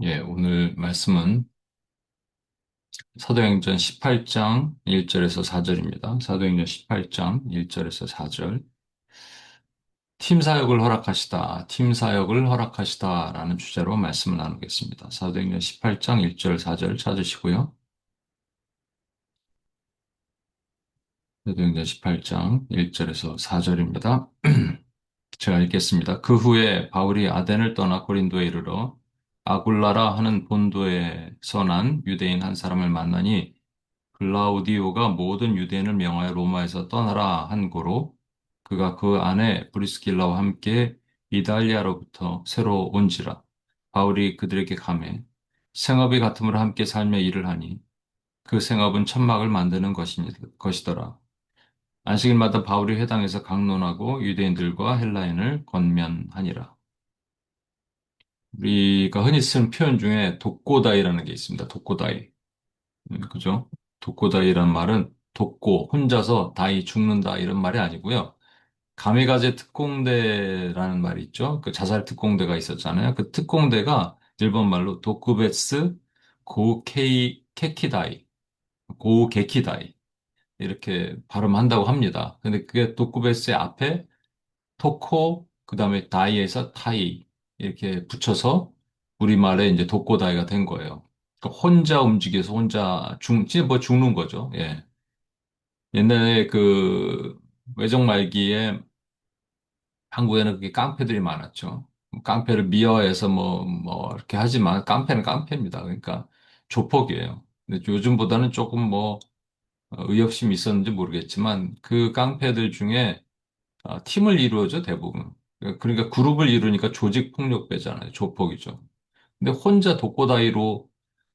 예, 오늘 말씀은 사도행전 18장 1절에서 4절입니다. 사도행전 18장 1절에서 4절. 팀 사역을 허락하시다, 팀 사역을 허락하시다 라는 주제로 말씀을 나누겠습니다. 사도행전 18장 1절, 4절 찾으시고요. 사도행전 18장 1절에서 4절입니다. 제가 읽겠습니다. 그 후에 바울이 아덴을 떠나 고린도에 이르러 아굴라라 하는 본도에서 난 유대인 한 사람을 만나니 글라우디오가 모든 유대인을 명하여 로마에서 떠나라 한 고로 그가 그 안에 브리스길라와 함께 이달리아로부터 새로 온지라 바울이 그들에게 가매 생업이 같음으로 함께 살며 일을 하니 그 생업은 천막을 만드는 것이더라. 안식일마다 바울이 회당에서 강론하고 유대인들과 헬라인을 권면하니라. 우리가 흔히 쓰는 표현 중에 독고다이라는 게 있습니다. 독고다이. 그죠? 독고다이란 말은 독고, 혼자서 다이 죽는다 이런 말이 아니고요. 가미가제 특공대라는 말이 있죠. 그 자살 특공대가 있었잖아요. 그 특공대가 일본 말로 도쿠베츠 케키다이, 고게키다이 이렇게 발음한다고 합니다. 근데 그게 도쿠베츠의 앞에 토코, 그다음에 다이에서 타이 이렇게 붙여서 우리말에 이제 독고다이가 된 거예요. 그러니까 혼자 움직여서 혼자 진짜 뭐 죽는 거죠. 예. 옛날에 그 외정 말기에 한국에는 그게 깡패들이 많았죠. 깡패를 미화해서 이렇게 하지만 깡패는 깡패입니다. 그러니까 조폭이에요. 근데 요즘보다는 조금 의협심이 있었는지 모르겠지만 그 깡패들 중에 팀을 이루어죠, 대부분. 그러니까 그룹을 이루니까 조직 폭력배잖아요. 조폭이죠. 근데 혼자 독고다이로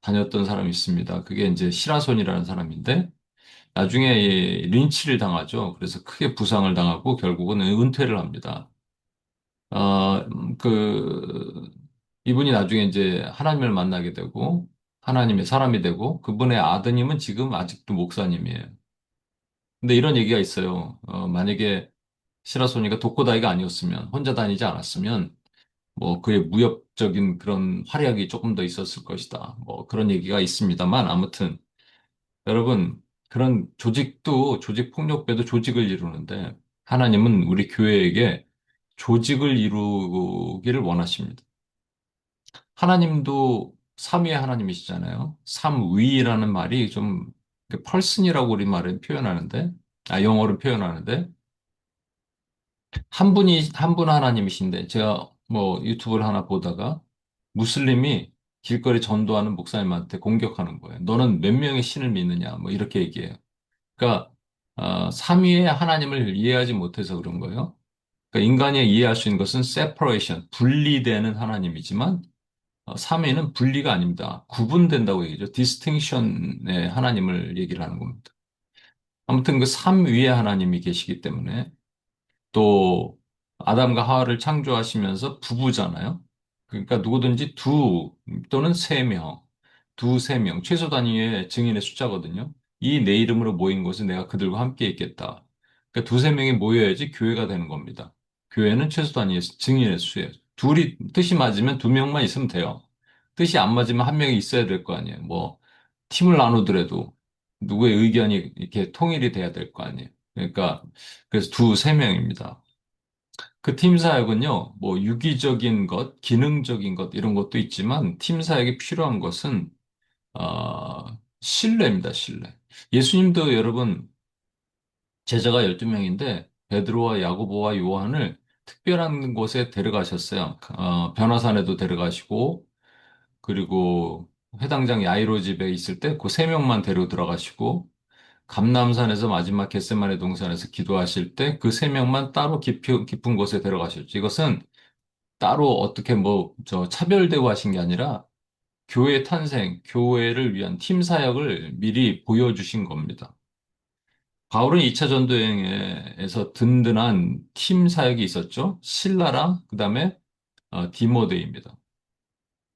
다녔던 사람이 있습니다. 그게 이제 시라손이라는 사람인데 나중에 이 린치를 당하죠. 그래서 크게 부상을 당하고 결국은 은퇴를 합니다. 그 이분이 나중에 이제 하나님을 만나게 되고 하나님의 사람이 되고 그분의 아드님은 지금 아직도 목사님이에요. 근데 이런 얘기가 있어요. 만약에 시라소니가 독고다이가 아니었으면 혼자 다니지 않았으면 그의 무협적인 그런 활약이 조금 더 있었을 것이다. 그런 얘기가 있습니다만 아무튼 여러분, 그런 조직도, 조직 폭력배도 조직을 이루는데, 하나님은 우리 교회에게 조직을 이루기를 원하십니다. 하나님도 삼위의 하나님이시잖아요. 삼위라는 말이 좀, 펄슨이라고 우리말은 표현하는데, 영어로 표현하는데, 한 분 하나님이신데, 제가 유튜브를 하나 보다가, 무슬림이 길거리 전도하는 목사님한테 공격하는 거예요. 너는 몇 명의 신을 믿느냐? 이렇게 얘기해요. 그러니까 삼위의 하나님을 이해하지 못해서 그런 거예요. 그러니까 인간이 이해할 수 있는 것은 separation, 분리되는 하나님이지만 삼위는 분리가 아닙니다. 구분된다고 얘기죠. distinction의 하나님을 얘기를 하는 겁니다. 아무튼 그 삼위의 하나님이 계시기 때문에 또 아담과 하와를 창조하시면서 부부잖아요. 그러니까 누구든지 두 또는 세 명, 두세 명, 최소 단위의 증인의 숫자거든요. 이 내 이름으로 모인 곳에 내가 그들과 함께 있겠다. 그러니까 두세 명이 모여야지 교회가 되는 겁니다. 교회는 최소 단위의 증인의 수예요. 둘이 뜻이 맞으면 두 명만 있으면 돼요. 뜻이 안 맞으면 한 명이 있어야 될 거 아니에요. 팀을 나누더라도 누구의 의견이 이렇게 통일이 돼야 될 거 아니에요. 그러니까 그래서 두세 명입니다. 그 팀 사역은요, 유기적인 것, 기능적인 것, 이런 것도 있지만, 팀 사역이 필요한 것은, 신뢰입니다, 신뢰. 예수님도 여러분, 제자가 12명인데, 베드로와 야고보와 요한을 특별한 곳에 데려가셨어요. 변화산에도 데려가시고, 그리고 회당장 야이로 집에 있을 때 그 세 명만 데리고 들어가시고, 감남산에서 마지막 겟세마네 동산에서 기도하실 때 그 세 명만 따로 깊은 곳에 데려가셨죠. 이것은 따로 어떻게 차별 대우하신 게 아니라 교회 탄생, 교회를 위한 팀 사역을 미리 보여주신 겁니다. 바울은 2차 전도여행에서 든든한 팀 사역이 있었죠. 실라랑 그다음에 디모데입니다.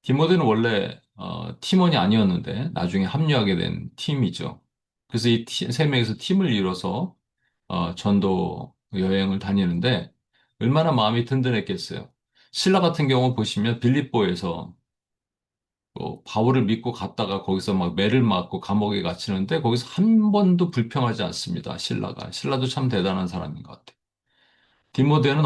디모데는 원래 팀원이 아니었는데 나중에 합류하게 된 팀이죠. 그래서 이 세 명에서 팀을 이뤄서 전도 여행을 다니는데 얼마나 마음이 든든했겠어요. 신라 같은 경우 보시면 빌립보에서 바울을 믿고 갔다가 거기서 막 매를 맞고 감옥에 갇히는데 거기서 한 번도 불평하지 않습니다. 신라가. 신라도 참 대단한 사람인 것 같아요. 디모데는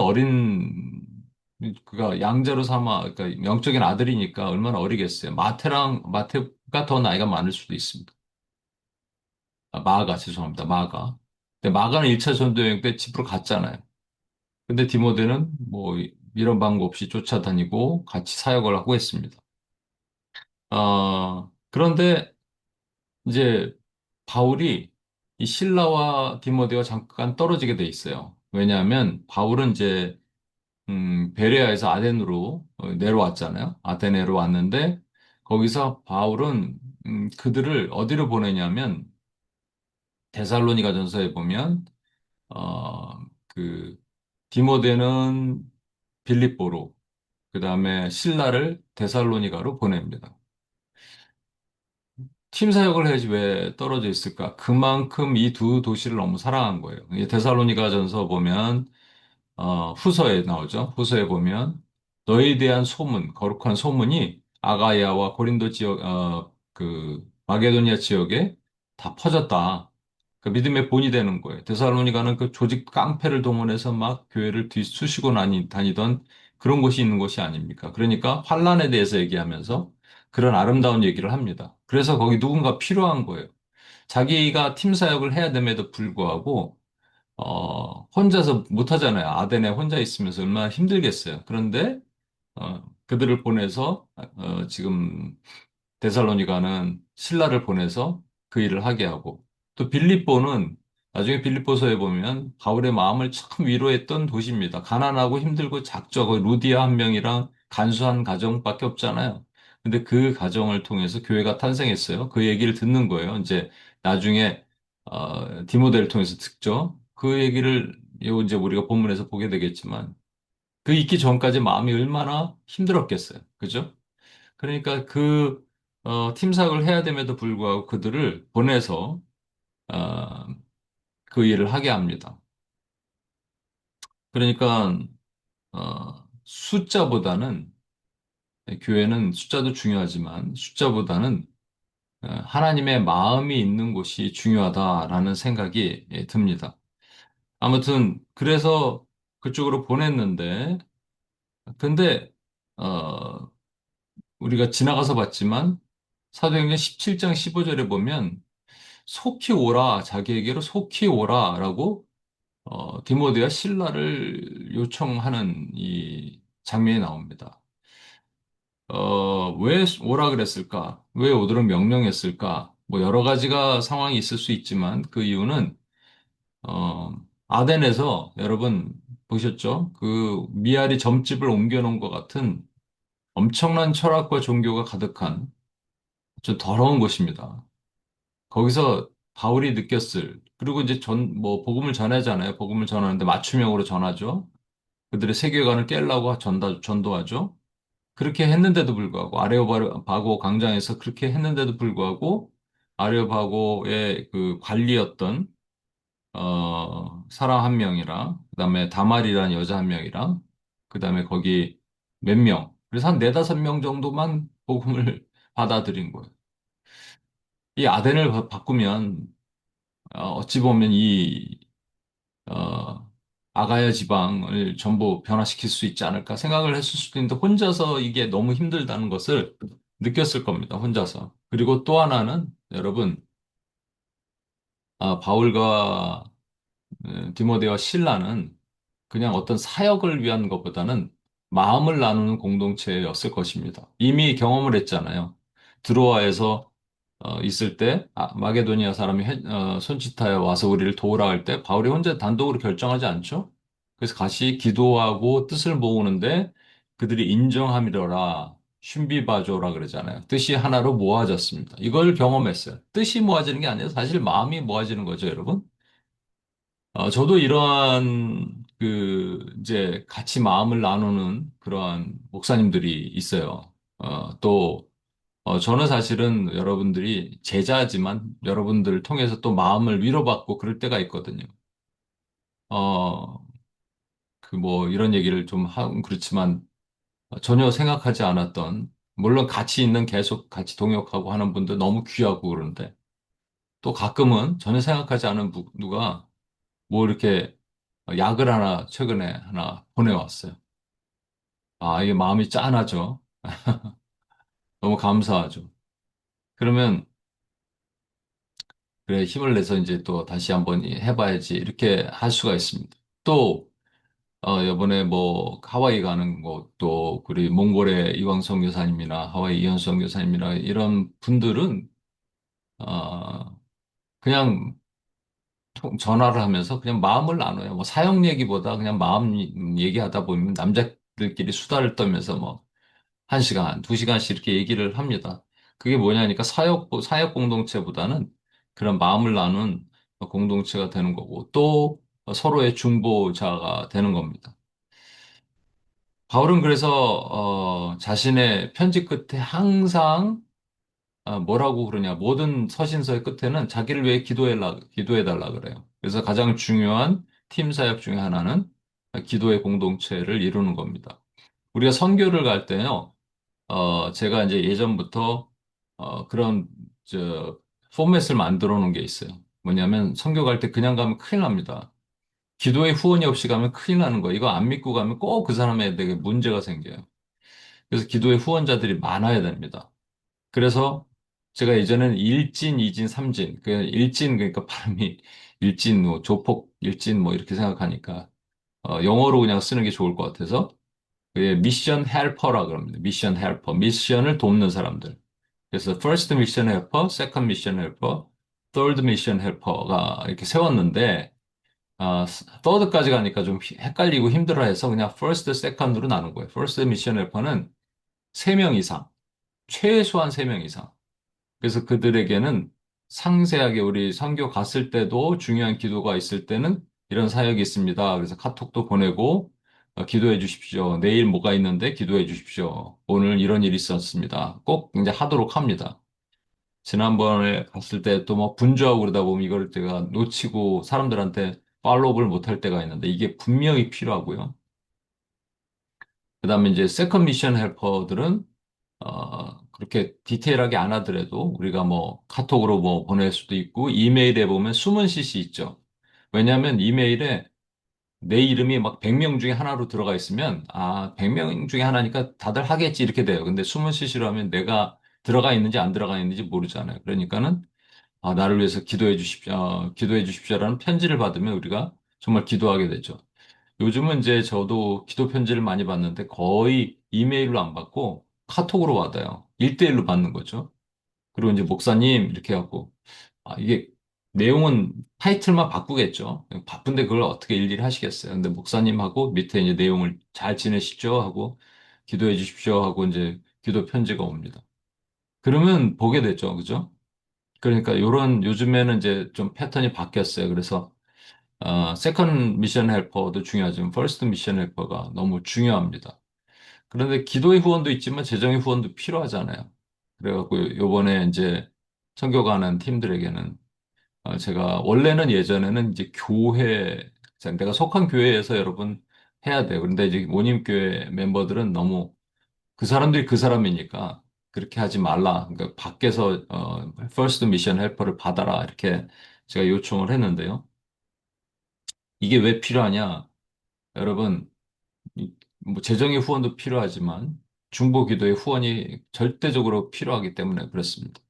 그가 양자로 삼아, 그러니까 영적인 아들이니까 얼마나 어리겠어요. 마테가 더 나이가 많을 수도 있습니다. 마가, 죄송합니다. 마가. 근데 마가는 1차 전도여행 때 집으로 갔잖아요. 근데 디모데는 뭐 이런 방법 없이 쫓아다니고 같이 사역을 하고 했습니다. 그런데 이제 바울이 이 실라와 디모데와 잠깐 떨어지게 돼 있어요. 왜냐하면 바울은 이제 베레아에서 아덴으로 내려왔잖아요. 아테네로 왔는데 거기서 바울은 그들을 어디로 보내냐면 데살로니가 전서에 보면 그 디모데는 빌립보로 그다음에 실라를 데살로니가로 보냅니다. 팀 사역을 해야지 왜 떨어져 있을까? 그만큼 이 두 도시를 너무 사랑한 거예요. 이 데살로니가 전서 보면 후서에 나오죠. 후서에 보면 너에 대한 소문, 거룩한 소문이 아가야와 고린도 지역, 마게도니아 지역에 다 퍼졌다. 그 믿음의 본이 되는 거예요. 데살로니가는 그 조직 깡패를 동원해서 막 교회를 뒤쑤시고 다니던 그런 곳이 있는 곳이 아닙니까? 그러니까 환란에 대해서 얘기하면서 그런 아름다운 얘기를 합니다. 그래서 거기 누군가 필요한 거예요. 자기가 팀 사역을 해야 됨에도 불구하고 혼자서 못 하잖아요. 아덴에 혼자 있으면서 얼마나 힘들겠어요. 그런데, 그들을 보내서, 지금 데살로니가는 신라를 보내서 그 일을 하게 하고, 또 빌립보는 나중에 빌립보서에 보면 바울의 마음을 참 위로했던 도시입니다. 가난하고 힘들고 작죠. 거기 루디아 한 명이랑 간수한 가정밖에 없잖아요. 근데 그 가정을 통해서 교회가 탄생했어요. 그 얘기를 듣는 거예요. 이제 나중에 디모데를 통해서 듣죠. 그 얘기를 요 이제 우리가 본문에서 보게 되겠지만 그 있기 전까지 마음이 얼마나 힘들었겠어요. 그죠? 그러니까 팀 사역을 해야 됨에도 불구하고 그들을 보내서, 어, 그 일을 하게 합니다. 그러니까, 숫자보다는, 교회는 숫자도 중요하지만 숫자보다는 하나님의 마음이 있는 곳이 중요하다라는 생각이 듭니다. 아무튼, 그래서 그쪽으로 보냈는데, 근데, 어, 우리가 지나가서 봤지만 사도행전 17장 15절에 보면 속히 오라, 자기에게로 속히 오라라고 디모데와 실라를 요청하는 이 장면이 나옵니다. 왜 오라 그랬을까? 왜 오도록 명령했을까? 뭐 여러 가지가 상황이 있을 수 있지만 그 이유는 어, 아덴에서 여러분 보셨죠? 그 미아리 점집을 옮겨놓은 것 같은 엄청난 철학과 종교가 가득한 좀 더러운 곳입니다. 거기서 바울이 느꼈을, 그리고 이제 복음을 전하잖아요. 복음을 전하는데 맞춤형으로 전하죠. 그들의 세계관을 깨려고 전도하죠. 그렇게 했는데도 불구하고, 아레오바고 광장에서 그렇게 했는데도 불구하고, 아레오바고의 그 관리였던, 사람 한 명이랑, 그 다음에 다말이라는 여자 한 명이랑, 그 다음에 거기 몇 명, 그래서 한 네다섯 명 정도만 복음을 받아들인 거예요. 이 아덴을 바꾸면, 어찌 보면 어, 아가야 지방을 전부 변화시킬 수 있지 않을까 생각을 했을 수도 있는데 혼자서 이게 너무 힘들다는 것을 느꼈을 겁니다. 혼자서. 그리고 또 하나는 여러분, 바울과 디모데와 실라는 그냥 어떤 사역을 위한 것보다는 마음을 나누는 공동체였을 것입니다. 이미 경험을 했잖아요. 드로아에서 있을 때 마게도니아 사람이 손짓하여 와서 우리를 도우라 할 때 바울이 혼자 단독으로 결정하지 않죠? 그래서 같이 기도하고 뜻을 모으는데 그들이 인정함이러라 슌비바조라 그러잖아요. 뜻이 하나로 모아졌습니다. 이걸 경험했어요. 뜻이 모아지는 게 아니라 사실 마음이 모아지는 거죠, 여러분. 저도 이러한 이제 같이 마음을 나누는 그러한 목사님들이 있어요. 저는 사실은 여러분들이 제자지만 여러분들을 통해서 또 마음을 위로받고 그럴 때가 있거든요. 어, 이런 얘기를 좀 하고 그렇지만 전혀 생각하지 않았던 물론 같이 있는 계속 같이 동역하고 하는 분들 너무 귀하고 그러는데 또 가끔은 전혀 생각하지 않은 누가 뭐 이렇게 약을 하나 최근에 하나 보내왔어요. 아, 이게 마음이 짠하죠. 너무 감사하죠. 그러면 그래 힘을 내서 이제 또 다시 한번 해봐야지 이렇게 할 수가 있습니다. 또 이번에 뭐 하와이 가는 것도 우리 몽골의 이광성 교사님이나 하와이 이현성 교사님이나 이런 분들은 그냥 전화를 하면서 그냥 마음을 나눠요. 뭐 사역 얘기보다 그냥 마음 얘기하다 보면 남자들끼리 수다를 떨면서 뭐 한 시간, 두 시간씩 이렇게 얘기를 합니다. 그게 뭐냐니까 사역 공동체보다는 그런 마음을 나눈 공동체가 되는 거고 또 서로의 중보자가 되는 겁니다. 바울은 그래서 자신의 편지 끝에 항상 뭐라고 그러냐. 모든 서신서의 끝에는 자기를 위해 기도해달라 그래요. 그래서 가장 중요한 팀 사역 중에 하나는 기도의 공동체를 이루는 겁니다. 우리가 선교를 갈 때요, 제가 이제 예전부터, 그런, 포맷을 만들어 놓은 게 있어요. 뭐냐면, 선교 갈 때 그냥 가면 큰일 납니다. 기도의 후원이 없이 가면 큰일 나는 거예요. 이거 안 믿고 가면 꼭 그 사람에게 문제가 생겨요. 그래서 기도의 후원자들이 많아야 됩니다. 그래서 제가 예전에는 일진, 이진, 삼진, 그 일진 그러니까 발음이 일진, 뭐 조폭 일진 뭐 이렇게 생각하니까 영어로 그냥 쓰는 게 좋을 것 같아서 그게 미션 헬퍼라 그럽니다. 미션 헬퍼, 미션을 돕는 사람들. 그래서 first mission helper, second mission helper, third mission helper가 이렇게 세웠는데 third까지 가니까 좀 헷갈리고 힘들어해서 그냥 first, second으로 나눈 거예요. first mission helper는 3명 이상, 최소한 3명 이상. 그래서 그들에게는 상세하게 우리 선교 갔을 때도 중요한 기도가 있을 때는 이런 사역이 있습니다. 그래서 카톡도 보내고 기도해 주십시오. 내일 뭐가 있는데 기도해 주십시오. 오늘 이런 일이 있었습니다. 꼭 이제 하도록 합니다. 지난번에 갔을 때 또 뭐 분주하고 그러다 보면 이걸 제가 놓치고 사람들한테 팔로우를 못할 때가 있는데 이게 분명히 필요하고요. 그다음에 이제 세컨 미션 헬퍼들은 그렇게 디테일하게 안 하더라도 우리가 뭐 카톡으로 뭐 보낼 수도 있고 이메일에 보면 숨은 CC 있죠. 왜냐하면 이메일에 내 이름이 막 100명 중에 하나로 들어가 있으면 100명 중에 하나니까 다들 하겠지 이렇게 돼요. 근데 숨은 CC로 하면 내가 들어가 있는지 안 들어가 있는지 모르잖아요. 그러니까는 나를 위해서 기도해 주십시오라는 편지를 받으면 우리가 정말 기도하게 되죠. 요즘은 이제 저도 기도 편지를 많이 받는데 거의 이메일로 안 받고 카톡으로 받아요. 1대1로 받는 거죠. 그리고 이제 목사님 이렇게 하고 이게 내용은 타이틀만 바꾸겠죠. 바쁜데 그걸 어떻게 일일이 하시겠어요. 근데 목사님하고 밑에 이제 내용을 잘 지내시죠 하고 기도해 주십시오 하고 이제 기도 편지가 옵니다. 그러면 보게 되죠. 그죠? 그러니까 요런 요즘에는 이제 좀 패턴이 바뀌었어요. 그래서 세컨 미션 헬퍼도 중요하지만 퍼스트 미션 헬퍼가 너무 중요합니다. 그런데 기도의 후원도 있지만 재정의 후원도 필요하잖아요. 그래갖고 요번에 이제 선교가는 팀들에게는 제가 원래는 예전에는 이제 자, 내가 속한 교회에서 여러분 해야 돼요. 그런데 이제 모님교회 멤버들은 너무 그 사람들이 그 사람이니까 그렇게 하지 말라. 그러니까 밖에서 퍼스트 미션 헬퍼를 받아라. 이렇게 제가 요청을 했는데요. 이게 왜 필요하냐? 여러분, 뭐 재정의 후원도 필요하지만 중보 기도의 후원이 절대적으로 필요하기 때문에 그렇습니다.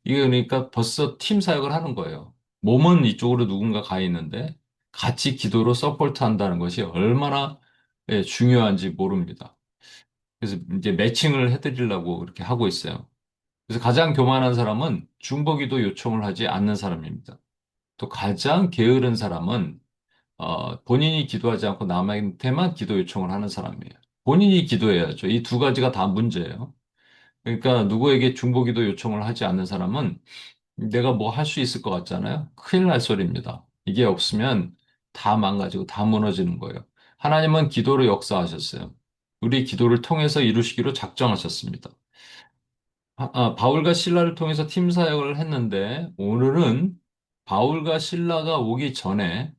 이게 그러니까 벌써 팀 사역을 하는 거예요. 몸은 이쪽으로 누군가 가 있는데 같이 기도로 서포트 한다는 것이 얼마나 중요한지 모릅니다. 그래서 이제 매칭을 해드리려고 이렇게 하고 있어요. 그래서 가장 교만한 사람은 중보 기도 요청을 하지 않는 사람입니다. 또 가장 게으른 사람은 본인이 기도하지 않고 남한테만 기도 요청을 하는 사람이에요. 본인이 기도해야죠. 이 두 가지가 다 문제예요. 그러니까 누구에게 중보기도 요청을 하지 않는 사람은 내가 뭐 할 수 있을 것 같잖아요. 큰일 날 소리입니다. 이게 없으면 다 망가지고 다 무너지는 거예요. 하나님은 기도로 역사하셨어요. 우리 기도를 통해서 이루시기로 작정하셨습니다. 바울과 신라를 통해서 팀 사역을 했는데 오늘은 바울과 신라가 오기 전에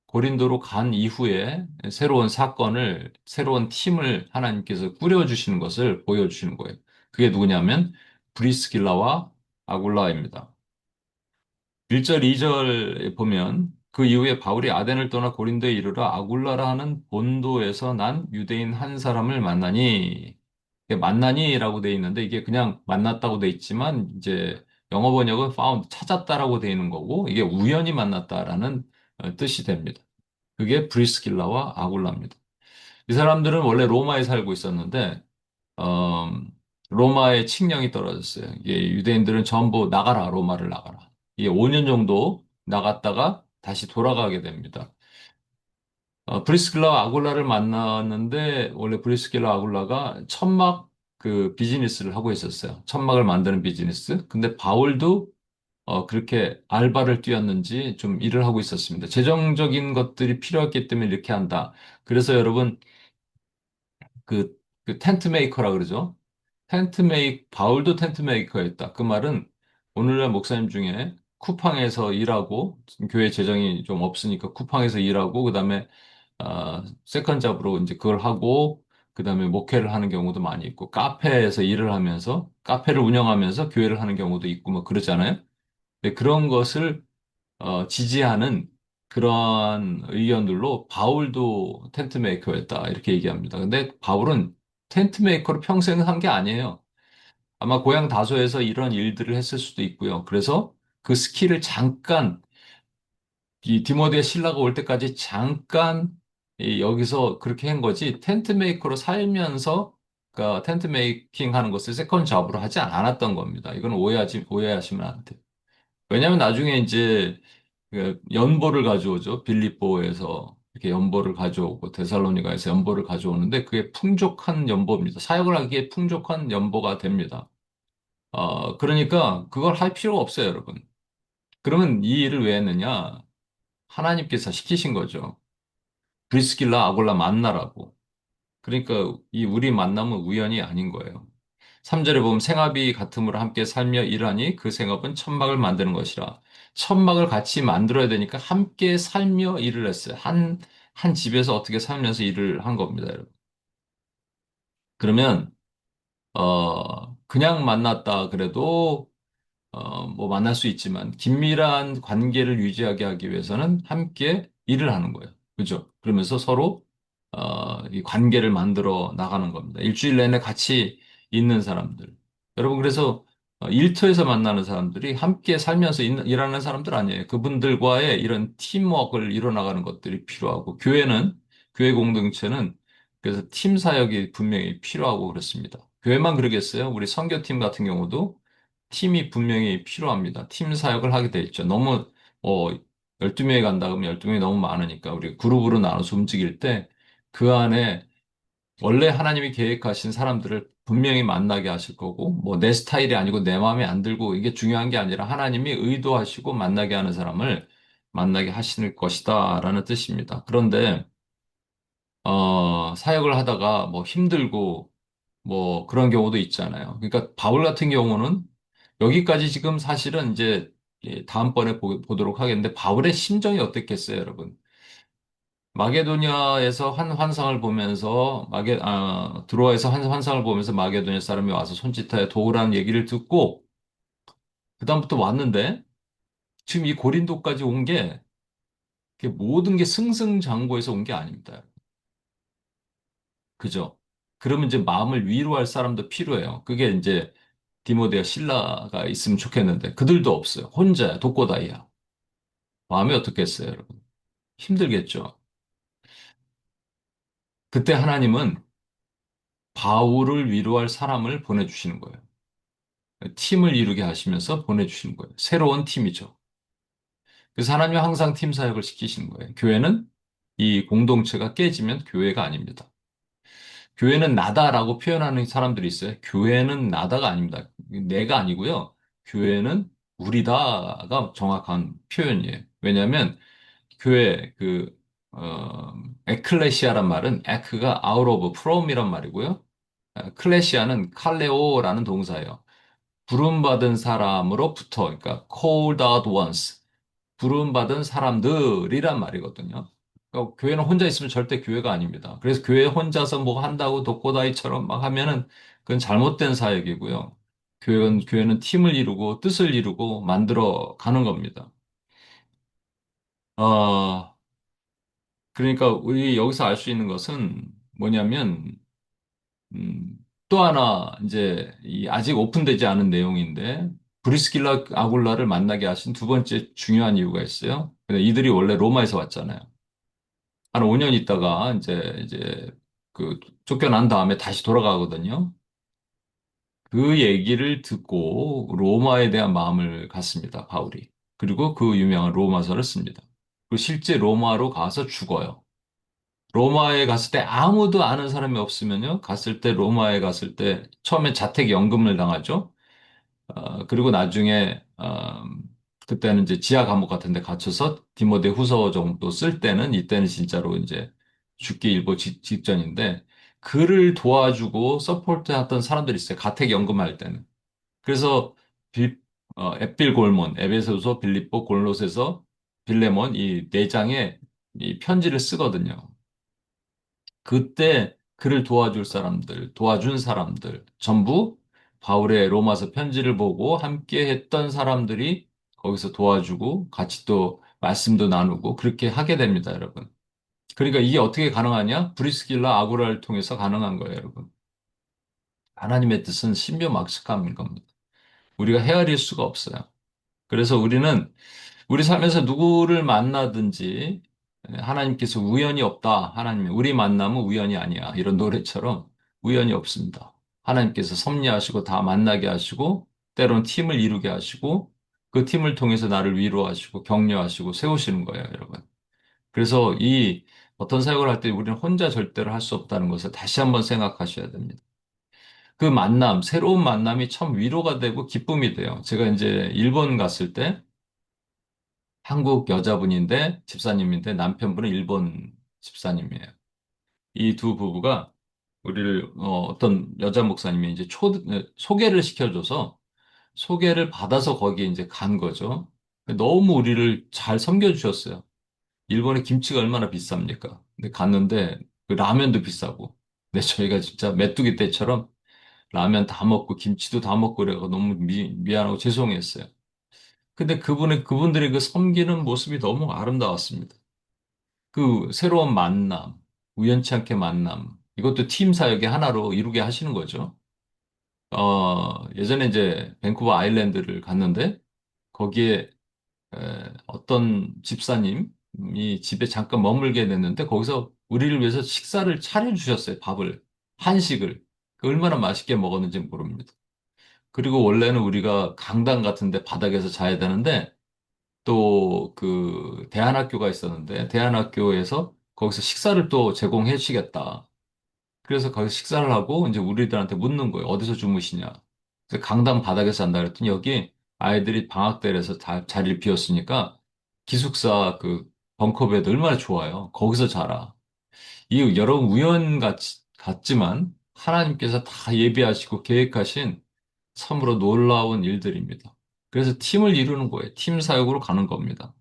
고린도로 간 이후에 새로운 사건을, 새로운 팀을 하나님께서 꾸려주시는 것을 보여주시는 거예요. 그게 누구냐면 브리스길라와 아굴라입니다. 1절, 2절 보면 그 이후에 바울이 아덴을 떠나 고린도에 이르러 아굴라라 하는 본도에서 난 유대인 한 사람을 만나니 이게 만나니라고 돼 있는데 이게 그냥 만났다고 돼 있지만 이제 영어 번역은 found 찾았다라고 돼 있는 거고 이게 우연히 만났다라는 뜻이 됩니다. 그게 브리스길라와 아굴라입니다. 이 사람들은 원래 로마에 살고 있었는데 어, 로마의 칙령이 떨어졌어요. 이게 유대인들은 전부 나가라, 로마를 나가라. 이게 5년 정도 나갔다가 다시 돌아가게 됩니다. 브리스길라와 아굴라를 만났는데 원래 브리스길라 아굴라가 천막 그 비즈니스를 하고 있었어요. 천막을 만드는 비즈니스. 근데 바울도 그렇게 알바를 뛰었는지 좀 일을 하고 있었습니다. 재정적인 것들이 필요했기 때문에 이렇게 한다. 그래서 여러분 그, 그 텐트 메이커라 그러죠. 바울도 텐트 메이커였다. 그 말은 오늘날 목사님 중에 쿠팡에서 일하고, 교회 재정이 좀 없으니까 쿠팡에서 일하고, 그 다음에, 세컨 잡으로 이제 그걸 하고, 그 다음에 목회를 하는 경우도 많이 있고, 카페에서 일을 하면서, 카페를 운영하면서 교회를 하는 경우도 있고, 뭐 그러잖아요. 근데 그런 것을 지지하는 그러한 의견들로 바울도 텐트 메이커였다 이렇게 얘기합니다. 근데 바울은 텐트 메이커로 평생 한 게 아니에요. 아마 고향 다소에서 이런 일들을 했을 수도 있고요. 그래서 그 스킬을 잠깐 이 디모데 신라가 올 때까지 잠깐 여기서 그렇게 한 거지 텐트 메이커로 살면서 그러니까 텐트 메이킹 하는 것을 세컨 잡으로 하지 않았던 겁니다. 이건 오해하시면 안 돼요. 왜냐하면 나중에 이제 그 연보를 가져오죠. 빌립보에서 이렇게 연보를 가져오고 데살로니가에서 연보를 가져오는데 그게 풍족한 연보입니다. 사역을 하기에 풍족한 연보가 됩니다. 그러니까 그걸 할 필요가 없어요, 여러분. 그러면 이 일을 왜 했느냐? 하나님께서 시키신 거죠. 브리스길라 아골라 만나라고. 그러니까 이 우리 만남은 우연이 아닌 거예요. 3절에 보면 생업이 같음으로 함께 살며 일하니 그 생업은 천막을 만드는 것이라. 천막을 같이 만들어야 되니까 함께 살며 일을 했어요. 한 집에서 어떻게 살면서 일을 한 겁니다, 여러분. 그러면, 그냥 만났다 그래도 뭐 만날 수 있지만 긴밀한 관계를 유지하게 하기 위해서는 함께 일을 하는 거예요. 그죠? 그러면서 서로 이 관계를 만들어 나가는 겁니다. 일주일 내내 같이 있는 사람들. 여러분 그래서 일터에서 만나는 사람들이 함께 살면서 일하는 사람들 아니에요. 그분들과의 이런 팀워크를 이뤄나가는 것들이 필요하고 교회 공동체는 그래서 팀 사역이 분명히 필요하고 그렇습니다. 교회만 그러겠어요? 우리 선교팀 같은 경우도 팀이 분명히 필요합니다. 팀 사역을 하게 돼 있죠. 너무, 12명이 간다 그러면 12명이 너무 많으니까 우리 그룹으로 나눠서 움직일 때 그 안에 원래 하나님이 계획하신 사람들을 분명히 만나게 하실 거고, 뭐 내 스타일이 아니고 내 마음에 안 들고 이게 중요한 게 아니라 하나님이 의도하시고 만나게 하는 사람을 만나게 하실 것이다라는 뜻입니다. 그런데, 사역을 하다가 뭐 힘들고 뭐 그런 경우도 있잖아요. 그러니까 바울 같은 경우는 여기까지 지금 사실은 이제 다음번에 보도록 하겠는데 바울의 심정이 어땠겠어요, 여러분? 마게도냐에서 한 환상을 보면서 드로아에서 한 환상을 보면서 마게도냐 사람이 와서 손짓하여 도우라는 얘기를 듣고 그다음부터 왔는데 지금 이 고린도까지 온 게 모든 게 승승장구해서 온 게 아닙니다. 그죠? 그러면 이제 마음을 위로할 사람도 필요해요. 그게 이제 디모데와 실라가 있으면 좋겠는데 그들도 없어요. 혼자야, 독고다이야. 마음이 어떻겠어요, 여러분? 힘들겠죠. 그때 하나님은 바울을 위로할 사람을 보내주시는 거예요. 팀을 이루게 하시면서 보내주시는 거예요. 새로운 팀이죠. 그래서 하나님은 항상 팀 사역을 시키시는 거예요. 교회는 이 공동체가 깨지면 교회가 아닙니다. 교회는 나다라고 표현하는 사람들이 있어요. 교회는 나다가 아닙니다. 내가 아니고요. 교회는 우리다가 정확한 표현이에요. 왜냐하면 교회 에클레시아란 말은 에크가 out of from이란 말이고요. 클레시아는 칼레오라는 동사예요. 부름받은 사람으로부터, 그러니까 called out ones, 부름받은 사람들이란 말이거든요. 그러니까 교회는 혼자 있으면 절대 교회가 아닙니다. 그래서 교회 혼자서 뭐 한다고 독고다이처럼 막 하면은 그건 잘못된 사역이고요. 교회는 팀을 이루고 뜻을 이루고 만들어 가는 겁니다. 어, 그러니까 우리 여기서 알 수 있는 것은 뭐냐면, 음, 또 하나 이제 이 아직 오픈되지 않은 내용인데, 브리스길라 아굴라를 만나게 하신 두 번째 중요한 이유가 있어요. 근데 이들이 원래 로마에서 왔잖아요. 한 5년 있다가 이제 그 쫓겨난 다음에 다시 돌아가거든요. 그 얘기를 듣고 로마에 대한 마음을 갖습니다, 바울이. 그리고 그 유명한 로마서를 씁니다. 그리고 실제 로마로 가서 죽어요. 로마에 갔을 때 아무도 아는 사람이 없으면요. 갔을 때 로마에 갔을 때 처음에 자택 연금을 당하죠. 그리고 나중에 그때는 이제 지하 감옥 같은 데 갇혀서 디모데 후서 정도 쓸 때는 이때는 진짜로 이제 죽기 일보 직전인데 그를 도와주고 서포트 했던 사람들이 있어요. 가택 연금할 때는. 그래서 빌, 앳빌 골몬, 에베소서, 빌립보, 골로새서, 빌레몬 이 네 장의 이 편지를 쓰거든요. 그때 그를 도와줄 사람들, 도와준 사람들, 전부 바울의 로마서 편지를 보고 함께 했던 사람들이 거기서 도와주고 같이 또 말씀도 나누고 그렇게 하게 됩니다, 여러분. 그러니까 이게 어떻게 가능하냐? 브리스길라 아구라를 통해서 가능한 거예요, 여러분. 하나님의 뜻은 신묘막측함인 겁니다. 우리가 헤아릴 수가 없어요. 그래서 우리는 우리 삶에서 누구를 만나든지 하나님께서 우연이 없다. 하나님, 우리 만남은 우연이 아니야. 이런 노래처럼 우연이 없습니다. 하나님께서 섭리하시고 다 만나게 하시고 때론 팀을 이루게 하시고 그 팀을 통해서 나를 위로하시고 격려하시고 세우시는 거예요, 여러분. 그래서 이 어떤 사역을 할 때 우리는 혼자 절대로 할 수 없다는 것을 다시 한번 생각하셔야 됩니다. 그 만남, 새로운 만남이 참 위로가 되고 기쁨이 돼요. 제가 이제 일본 갔을 때 한국 여자분인데 집사님인데 남편분은 일본 집사님이에요. 이 두 부부가 우리를 어떤 여자 목사님이 이제 소개를 시켜줘서 소개를 받아서 거기에 이제 간 거죠. 너무 우리를 잘 섬겨주셨어요. 일본의 김치가 얼마나 비쌉니까? 근데 갔는데 그 라면도 비싸고. 근데 저희가 진짜 메뚜기 떼처럼 라면 다 먹고 김치도 다 먹고 그래서 너무 미안하고 죄송했어요. 근데 그분들의 그 섬기는 모습이 너무 아름다웠습니다. 그 새로운 만남, 우연치 않게 만남, 이것도 팀 사역의 하나로 이루게 하시는 거죠. 예전에 이제 밴쿠버 아일랜드를 갔는데 거기에 어떤 집사님이 집에 잠깐 머물게 됐는데 거기서 우리를 위해서 식사를 차려주셨어요. 밥을, 한식을. 그 얼마나 맛있게 먹었는지 모릅니다. 그리고 원래는 우리가 강당 같은데 바닥에서 자야 되는데 또 그 대안학교가 있었는데 대안학교에서 거기서 식사를 또 제공해 주시겠다. 그래서 거기서 식사를 하고 이제 우리들한테 묻는 거예요. 어디서 주무시냐. 그래서 강당 바닥에서 잔다 그랬더니 여기 아이들이 방학들에서 다 자리를 비웠으니까 기숙사 그 벙커베드 얼마나 좋아요. 거기서 자라. 이 여러 같지만 하나님께서 다 예비하시고 계획하신 참으로 놀라운 일들입니다. 그래서 팀을 이루는 거예요. 팀 사역으로 가는 겁니다.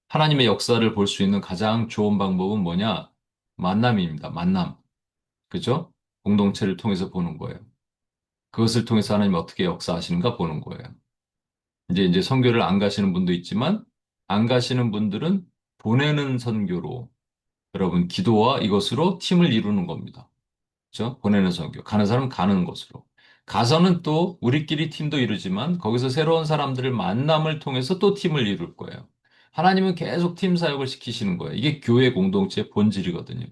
하나님의 역사를 볼 수 있는 가장 좋은 방법은 뭐냐? 만남입니다. 만남. 그죠? 공동체를 통해서 보는 거예요. 그것을 통해서 하나님 어떻게 역사하시는가 보는 거예요. 이제 선교를 안 가시는 분도 있지만, 안 가시는 분들은 보내는 선교로, 여러분, 기도와 이것으로 팀을 이루는 겁니다. 그죠? 보내는 선교. 가는 사람 가는 것으로. 가서는 또 우리끼리 팀도 이루지만, 거기서 새로운 사람들을 만남을 통해서 또 팀을 이룰 거예요. 하나님은 계속 팀 사역을 시키시는 거예요. 이게 교회 공동체의 본질이거든요.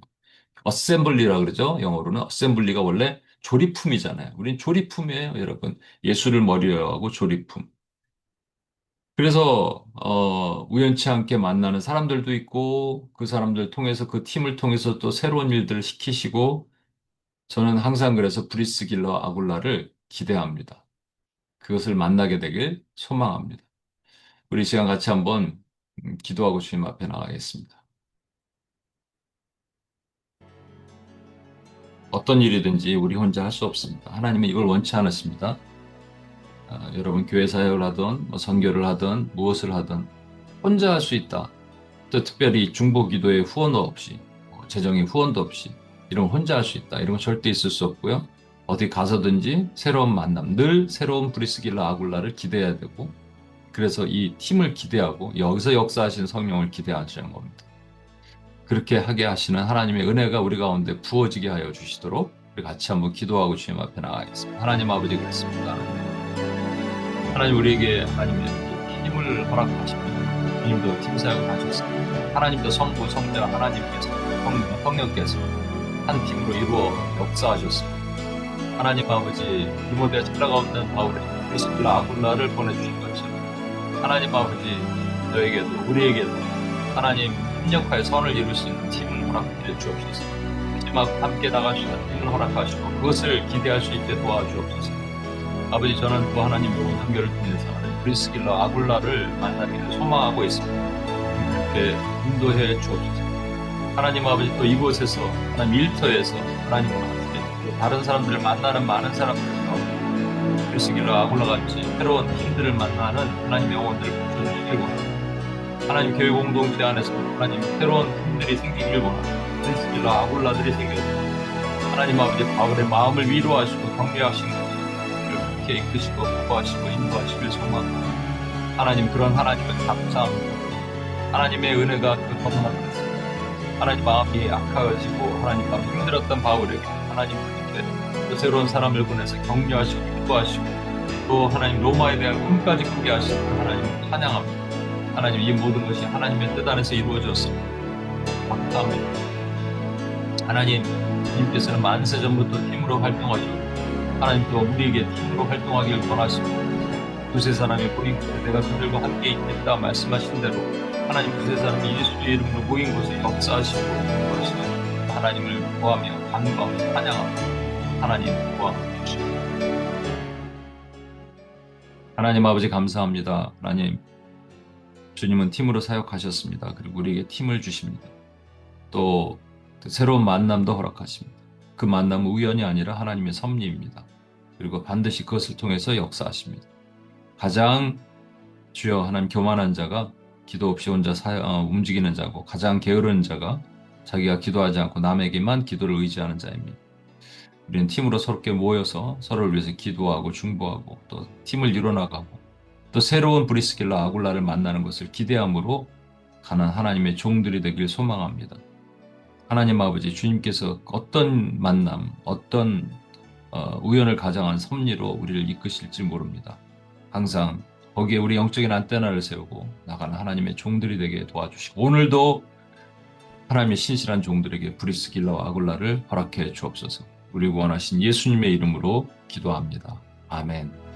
어셈블리라 그러죠. 영어로는 어셈블리가 원래 조리품이잖아요. 우린 조리품이에요, 여러분. 예수를 머리로 하고 조리품. 그래서 우연치 않게 만나는 사람들도 있고 그 사람들 통해서 그 팀을 통해서 또 새로운 일들을 시키시고 저는 항상 그래서 브리스길러 아굴라를 기대합니다. 그것을 만나게 되길 소망합니다. 우리 시간 같이 한번 기도하고 주님 앞에 나가겠습니다. 어떤 일이든지 우리 혼자 할 수 없습니다. 하나님은 이걸 원치 않으십니다. 여러분 교회 사역을 하든 뭐 선교를 하든 무엇을 하든 혼자 할 수 있다. 또 특별히 중보기도의 후원도 없이 재정의 후원도 없이 이런 거 혼자 할 수 있다. 이런 건 절대 있을 수 없고요. 어디 가서든지 새로운 만남, 늘 새로운 브리스길라 아굴라를 기대해야 되고, 그래서 이 팀을 기대하고 여기서 역사하신 성령을 기대하시는 겁니다. 그렇게 하게 하시는 하나님의 은혜가 우리 가운데 부어지게 하여 주시도록 우리 같이 한번 기도하고 주님 앞에 나가겠습니다. 하나님 아버지 그렇습니다. 하나님 우리에게 하나님의 힘을 허락하십니다. 주님도 팀 사역을 하셨습니다. 하나님도 성부, 성자 하나님께서 성령께서 한 팀으로 이루어 역사하셨습니다. 하나님 아버지 디모데 자라가 없는 바울의 브리스길라 아굴라를 보내주신 것처럼 하나님 아버지 저에게도 우리에게도 하나님 협력하여 선을 이룰 수 있는 팀을 허락해 주옵소서. 마지막 함께 나갈 수 있는 팀을 허락하시고 그것을 기대할 수 있게 도와주옵소서. 아버지 저는 또 하나님 의 연결을 통해서 브리스길라 아굴라를 만나기를 소망하고 있습니다. 그렇게 인도해 주옵소서. 하나님 아버지 또 이곳에서 하나님 일터에서 하나님 아버지 또 다른 사람들을 만나는 많은 사람들 가운데 브리스길라 아굴라같이 새로운 팀들을 만나는 하나님의 영혼들을 붙여주시길 원합니다. 하나님 교회 공동체 안에서 하나님 새로운 팀들이 생기길 원합니다. 브리스길라 아굴라들이 생겨서 하나님 아버지 바울의 마음을 위로하시고 격려하신 것을 그렇게 이끄시고 보호하시고 인도하시길 소망합니다. 하나님 그런 하나님을 감사합니다. 하나님의 은혜가 그 덤락했습니다. 하나님 마음이 약해지고 하나님 마음 힘들었던 바울에게 하나님 그때 또 새로운 사람을 보내서 격려하시고 인도하시고 또 하나님 로마에 대한 꿈까지 꾸게 하시는 하나님을 찬양합니다. 하나님 이 모든 것이 하나님의 뜻 안에서 이루어졌습니다. 감사합니다. 하나님 주님께서는 만세 전부터 팀으로 활동하시고 하나님 또 우리에게 팀으로 활동하기를 원하십니다. 두세 사람이 모인 곳에 내가 그들과 함께 있겠다 말씀하신 대로 하나님 두세 사람이 예수의 이름으로 모인 곳에 역사하시고 그러시고 하나님을 구하며 간구하며 찬양합니다. 하나님 구하며 주십니다. 하나님 아버지 감사합니다. 하나님 주님은 팀으로 사역하셨습니다. 그리고 우리에게 팀을 주십니다. 또 새로운 만남도 허락하십니다. 그 만남은 우연이 아니라 하나님의 섭리입니다. 그리고 반드시 그것을 통해서 역사하십니다. 가장 주여 하나님 교만한 자가 기도 없이 혼자 움직이는 자고 가장 게으른 자가 자기가 기도하지 않고 남에게만 기도를 의지하는 자입니다. 우리는 팀으로 서럽게 모여서 서로를 위해서 기도하고 중보하고 또 팀을 이뤄나가고 또 새로운 브리스길라 아굴라를 만나는 것을 기대함으로 가는 하나님의 종들이 되길 소망합니다. 하나님 아버지 주님께서 어떤 만남, 어떤 우연을 가장한 섭리로 우리를 이끄실지 모릅니다. 항상 거기에 우리 영적인 안테나를 세우고 나가는 하나님의 종들이 되게 도와주시고 오늘도 하나님의 신실한 종들에게 브리스길라와 아굴라를 허락해 주옵소서. 우리 구원하신 예수님의 이름으로 기도합니다. 아멘.